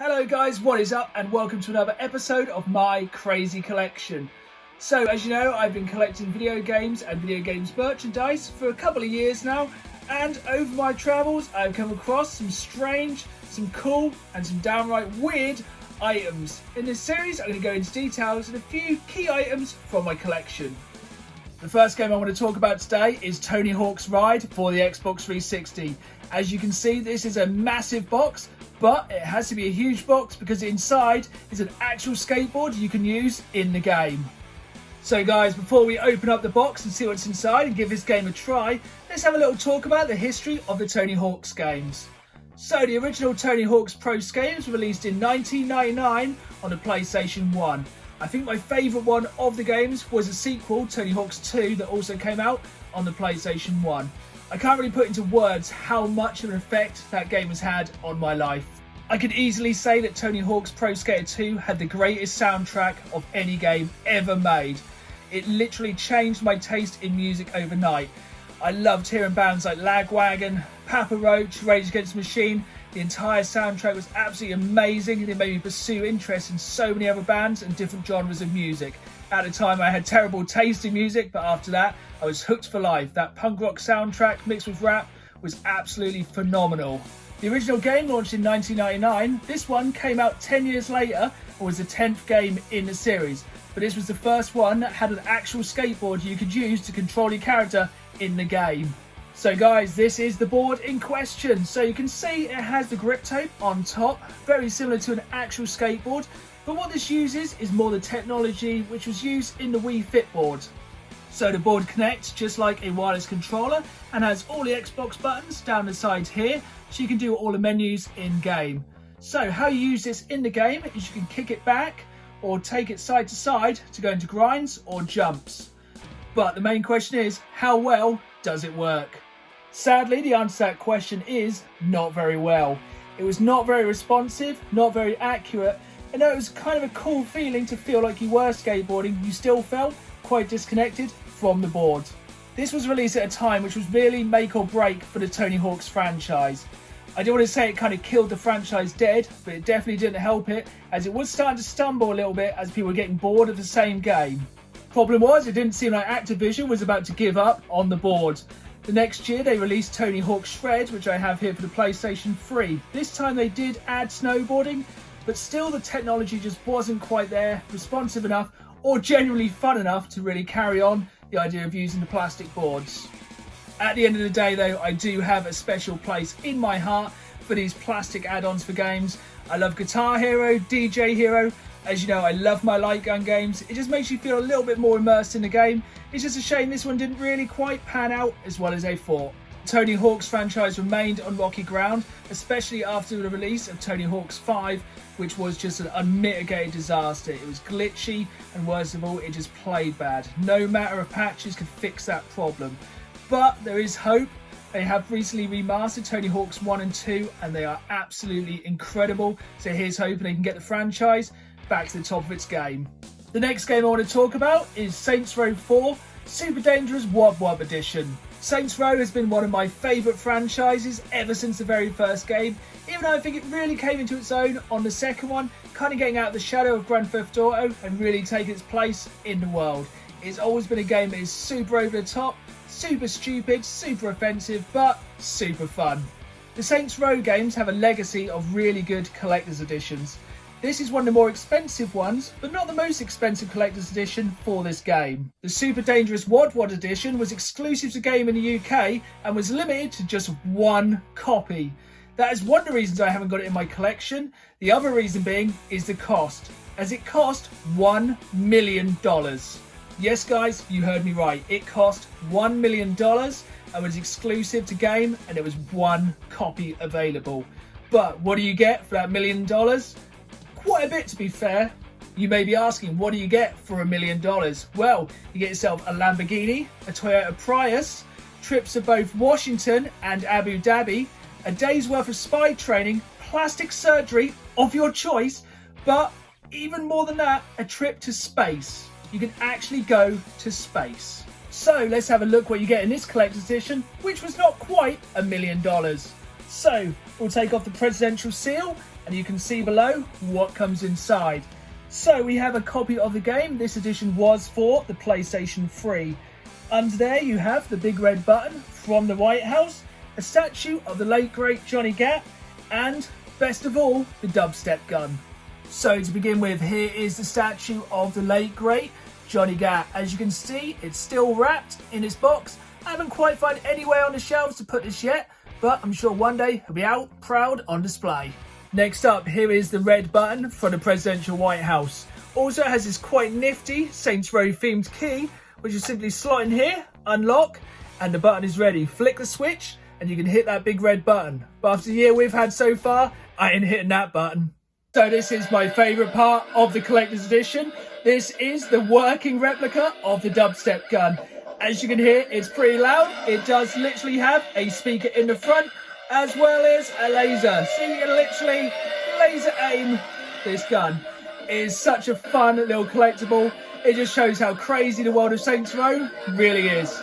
Hello guys, what is up and welcome to another episode of my crazy collection. So as you know, I've been collecting video games and video games merchandise for a couple of years now, and over my travels I've come across some strange, some cool and some downright weird items. In this series I'm going to go into details on a few key items from my collection. The first game I want to talk about today is Tony Hawk's Ride for the Xbox 360. As you can see, this is a massive box, but it has to be a huge box because inside is an actual skateboard you can use in the game. So guys, before we open up the box and see what's inside and give this game a try, let's have a little talk about the history of the Tony Hawk's games. So the original Tony Hawk's Pro Skates were released in 1999 on the PlayStation 1. I think my favourite one of the games was a sequel, Tony Hawk's 2, that also came out on the PlayStation 1. I can't really put into words how much of an effect that game has had on my life. I could easily say that Tony Hawk's Pro Skater 2 had the greatest soundtrack of any game ever made. It literally changed my taste in music overnight. I loved hearing bands like Lagwagon, Papa Roach, Rage Against the Machine. The entire soundtrack was absolutely amazing and it made me pursue interest in so many other bands and different genres of music. At the time I had terrible taste in music, but after that I was hooked for life. That punk rock soundtrack mixed with rap was absolutely phenomenal. The original game launched in 1999. This one came out 10 years later and was the 10th game in the series. But this was the first one that had an actual skateboard you could use to control your character in the game. So guys, this is the board in question. So you can see it has the grip tape on top, very similar to an actual skateboard. But what this uses is more the technology which was used in the Wii Fit board. So the board connects just like a wireless controller and has all the Xbox buttons down the sides here, so you can do all the menus in game. So how you use this in the game is you can kick it back or take it side to side to go into grinds or jumps. But the main question is, how well does it work? Sadly, the answer to that question is not very well. It was not very responsive, not very accurate, and though it was kind of a cool feeling to feel like you were skateboarding, you still felt quite disconnected from the board. This was released at a time which was really make or break for the Tony Hawk's franchise. I don't want to say it kind of killed the franchise dead, but it definitely didn't help it, as it was starting to stumble a little bit as people were getting bored of the same game. Problem was, it didn't seem like Activision was about to give up on the board. The next year they released Tony Hawk's Shred, which I have here for the PlayStation 3. This time they did add snowboarding, but still the technology just wasn't quite there, responsive enough, or genuinely fun enough to really carry on the idea of using the plastic boards. At the end of the day though, I do have a special place in my heart for these plastic add-ons for games. I love Guitar Hero, DJ Hero. As you know, I love my light gun games. It just makes you feel a little bit more immersed in the game. It's just a shame this one didn't really quite pan out as well as they thought. Tony Hawk's franchise remained on rocky ground, especially after the release of Tony Hawk's 5, which was just an unmitigated disaster. It was glitchy and worst of all, it just played bad. No matter of patches could fix that problem. But there is hope. They have recently remastered Tony Hawk's 1 and 2 and they are absolutely incredible. So here's hoping they can get the franchise back to the top of its game. The next game I want to talk about is Saints Row 4 Super Dangerous Wob Wob Edition. Saints Row has been one of my favourite franchises ever since the very first game, even though I think it really came into its own on the second one, kind of getting out of the shadow of Grand Theft Auto and really taking its place in the world. It's always been a game that is super over the top, super stupid, super offensive, but super fun. The Saints Row games have a legacy of really good collector's editions. This is one of the more expensive ones, but not the most expensive collector's edition for this game. The Super Dangerous Wad Wad edition was exclusive to game in the UK and was limited to just one copy. That is one of the reasons I haven't got it in my collection. The other reason being is the cost, as it cost $1 million. Yes guys, you heard me right. It cost $1 million and was exclusive to game and there was one copy available. But what do you get for that $1 million? Quite a bit, to be fair. You may be asking, what do you get for $1 million? Well, you get yourself a Lamborghini, a Toyota Prius, trips to both Washington and Abu Dhabi, a day's worth of spy training, plastic surgery of your choice, but even more than that, a trip to space. You can actually go to space. So let's have a look what you get in this collector's edition, which was not quite $1 million. So we'll take off the presidential seal and you can see below what comes inside. So we have a copy of the game. This edition was for the PlayStation 3. Under there you have the big red button from the White House, a statue of the late great Johnny Gat, and best of all, the dubstep gun. So to begin with, here is the statue of the late great Johnny Gat. As you can see, it's still wrapped in its box. I haven't quite found anywhere on the shelves to put this yet, but I'm sure one day he'll be out proud on display. Next up, here is the red button for the presidential White House. Also has this quite nifty Saints Row themed key, which you simply slot in here, unlock, and the button is ready. Flick the switch and you can hit that big red button. But after the year we've had so far, I ain't hitting that button. So this is my favourite part of the collector's edition. This is the working replica of the dubstep gun. As you can hear, it's pretty loud. It does literally have a speaker in the front as well as a laser. So you can literally laser aim this gun. It is such a fun little collectible. It just shows how crazy the world of Saints Row really is.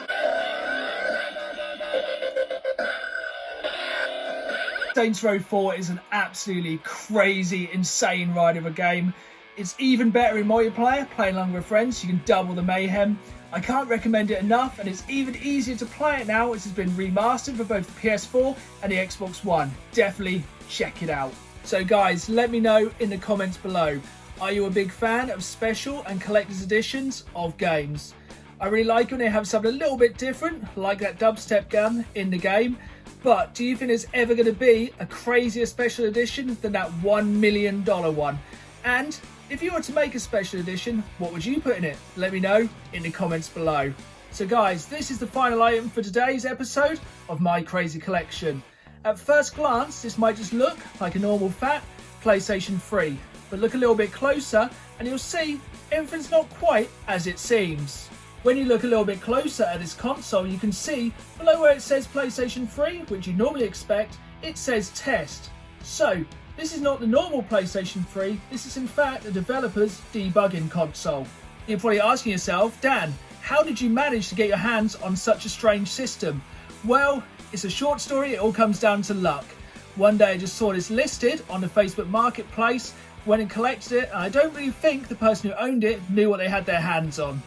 Saints Row 4 is an absolutely crazy, insane ride of a game. It's even better in multiplayer, playing along with friends. You can double the mayhem. I can't recommend it enough, and it's even easier to play it now as it's been remastered for both the PS4 and the Xbox One. Definitely check it out. So guys, let me know in the comments below. Are you a big fan of special and collector's editions of games? I really like when they have something a little bit different, like that dubstep gun in the game. But do you think there's ever going to be a crazier special edition than that $1 million one? And if you were to make a special edition, what would you put in it? Let me know in the comments below. So guys, this is the final item for today's episode of My Crazy Collection. At first glance, this might just look like a normal fat PlayStation 3. But look a little bit closer and you'll see everything's not quite as it seems. When you look a little bit closer at this console, you can see below where it says PlayStation 3, which you normally expect, it says test. So this is not the normal PlayStation 3, this is in fact the developer's debugging console. You're probably asking yourself, Dan, how did you manage to get your hands on such a strange system? Well, it's a short story, it all comes down to luck. One day I just saw this listed on the Facebook Marketplace, went and collected it, and I don't really think the person who owned it knew what they had their hands on.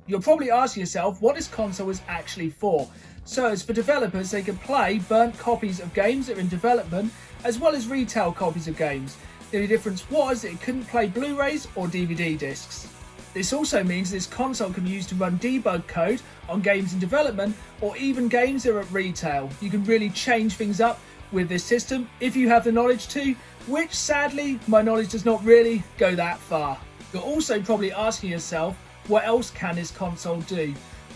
You're probably asking yourself what this console is actually for. So it's for developers, they can play burnt copies of games that are in development, as well as retail copies of games. The only difference was that it couldn't play Blu-rays or DVD discs. This also means this console can be used to run debug code on games in development or even games that are at retail. You can really change things up with this system if you have the knowledge to, which sadly my knowledge does not really go that far. You're also probably asking yourself, what else can this console do?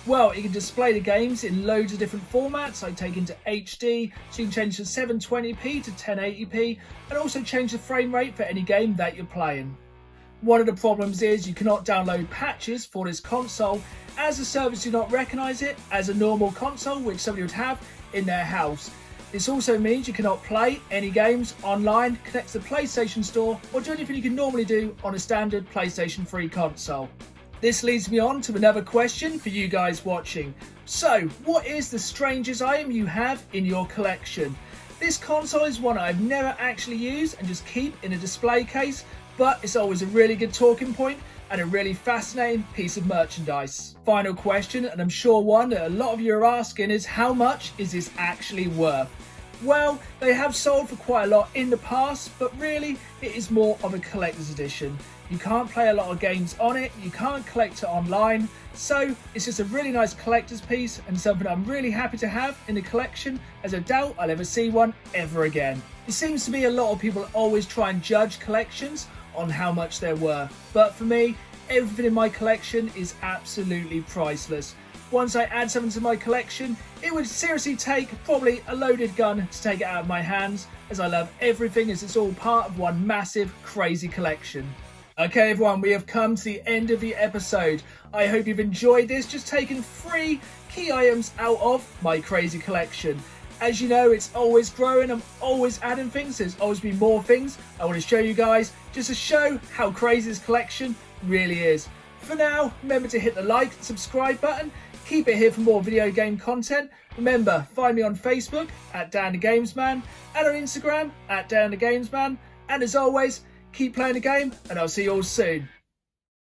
Well, it can display the games in loads of different formats, like take into HD, so you can change from 720p to 1080p, and also change the frame rate for any game that you're playing. One of the problems is you cannot download patches for this console, as the servers do not recognise it as a normal console which somebody would have in their house. This also means you cannot play any games online, connect to the PlayStation Store, or do anything you can normally do on a standard PlayStation 3 console. This leads me on to another question for you guys watching. So, what is the strangest item you have in your collection? This console is one I've never actually used and just keep in a display case, but it's always a really good talking point and a really fascinating piece of merchandise. Final question, and I'm sure one that a lot of you are asking, is how much is this actually worth? Well, they have sold for quite a lot in the past, but really it is more of a collector's edition. You can't play a lot of games on it, you can't collect it online, so it's just a really nice collector's piece and something I'm really happy to have in the collection, as I doubt I'll ever see one ever again. It seems to be a lot of people always try and judge collections on how much they're worth, but for me, everything in my collection is absolutely priceless. Once I add something to my collection, it would seriously take probably a loaded gun to take it out of my hands, as I love everything as it's all part of one massive crazy collection. Okay everyone, we have come to the end of the episode. I hope you've enjoyed this, just taking 3 key items out of my crazy collection. As you know, it's always growing, I'm always adding things, there's always been more things I want to show you guys, just to show how crazy this collection really is. For now, remember to hit the like and subscribe button, keep it here for more video game content. Remember, find me on Facebook at Dan the Games Man, and on Instagram at Dan the Games Man. And as always, keep playing the game, and I'll see you all soon.